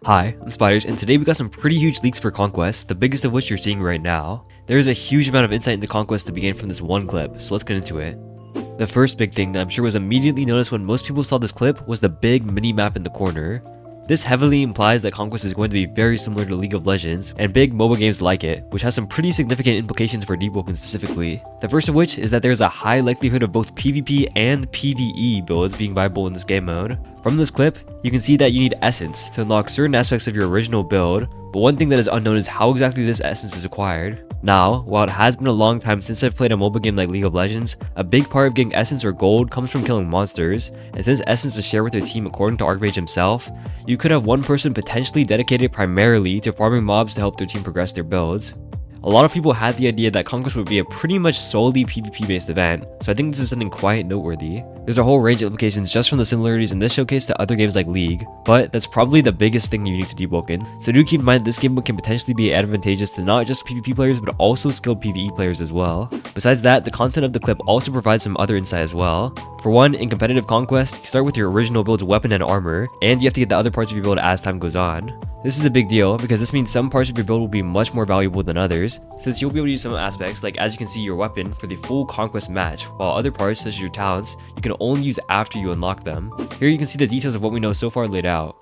Hi, I'm Spiders, and today we got some pretty huge leaks for Conquest, the biggest of which you're seeing right now. There is a huge amount of insight into Conquest to begin from this one clip, so let's get into it. The first big thing that I'm sure was immediately noticed when most people saw this clip was the big mini-map in the corner. This heavily implies that Conquest is going to be very similar to League of Legends and big mobile games like it, which has some pretty significant implications for Deepwoken specifically. The first of which is that there's a high likelihood of both PvP and PvE builds being viable in this game mode. From this clip, you can see that you need Essence to unlock certain aspects of your original build, but one thing that is unknown is how exactly this Essence is acquired. Now, while it has been a long time since I've played a mobile game like League of Legends, a big part of getting Essence or Gold comes from killing monsters, and since Essence is shared with your team according to Archmage himself, you could have one person potentially dedicated primarily to farming mobs to help their team progress their builds. A lot of people had the idea that Conquest would be a pretty much solely PvP based event, so I think this is something quite noteworthy. There's a whole range of implications just from the similarities in this showcase to other games like League, but that's probably the biggest thing unique to Deepwoken, so do keep in mind that this game mode can potentially be advantageous to not just PvP players but also skilled PvE players as well. Besides that, the content of the clip also provides some other insight as well. For one, in competitive Conquest, you start with your original build's weapon and armor, and you have to get the other parts of your build as time goes on. This is a big deal because this means some parts of your build will be much more valuable than others, since you'll be able to use some aspects like, as you can see, your weapon for the full Conquest match, while other parts such as your talents you can only use after you unlock them. Here you can see the details of what we know so far laid out.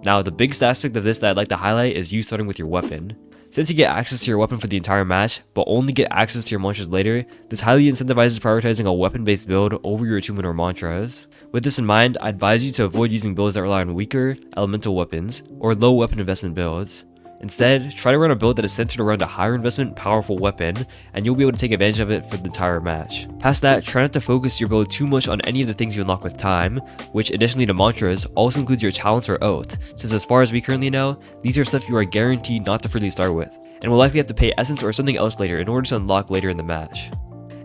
Now, the biggest aspect of this that I'd like to highlight is you starting with your weapon. Since you get access to your weapon for the entire match, but only get access to your monsters later, this highly incentivizes prioritizing a weapon-based build over your attunement or mantras. With this in mind, I advise you to avoid using builds that rely on weaker, elemental weapons, or low weapon investment builds. Instead, try to run a build that is centered around a higher investment, powerful weapon, and you'll be able to take advantage of it for the entire match. Past that, try not to focus your build too much on any of the things you unlock with time, which additionally to mantras, also includes your talents or oath, since as far as we currently know, these are stuff you are guaranteed not to freely start with, and will likely have to pay Essence or something else later in order to unlock later in the match.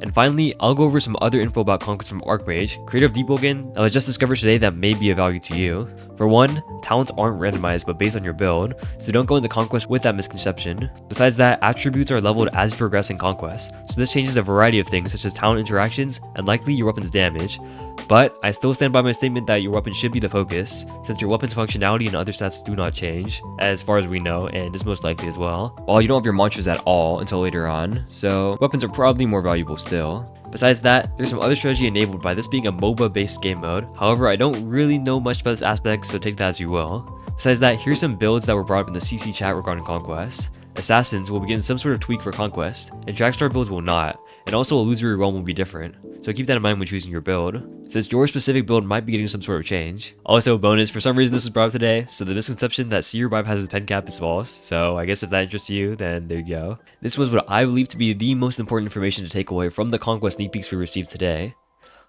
And finally, I'll go over some other info about Conquest from Archmage, creator of Deepwoken, that I just discovered today that may be of value to you. For one, talents aren't randomized but based on your build, so don't go into Conquest with that misconception. Besides that, attributes are leveled as you progress in Conquest, so this changes a variety of things such as talent interactions and likely your weapon's damage. But I still stand by my statement that your weapon should be the focus, since your weapon's functionality and other stats do not change, as far as we know, and is most likely as well, while you don't have your mantras at all until later on, so weapons are probably more valuable still. Besides that, there's some other strategy enabled by this being a MOBA based game mode, however I don't really know much about this aspect, so take that as you will. Besides that, here's some builds that were brought up in the CC chat regarding Conquest. Assassins will be getting some sort of tweak for Conquest, and Trackstar builds will not, and also Illusory Realm will be different, so keep that in mind when choosing your build, since your specific build might be getting some sort of change. Also, bonus, for some reason this was brought up today, so the misconception that See Your Vibe has a pen cap is false, so I guess if that interests you, then there you go. This was what I believe to be the most important information to take away from the Conquest sneak peeks we received today.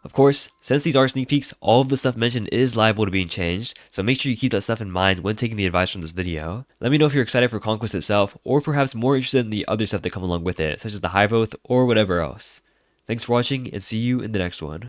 Of course, since these are sneak peeks, all of the stuff mentioned is liable to being changed, so make sure you keep that stuff in mind when taking the advice from this video. Let me know if you're excited for Conquest itself, or perhaps more interested in the other stuff that come along with it, such as the Hive Oath or whatever else. Thanks for watching, and see you in the next one.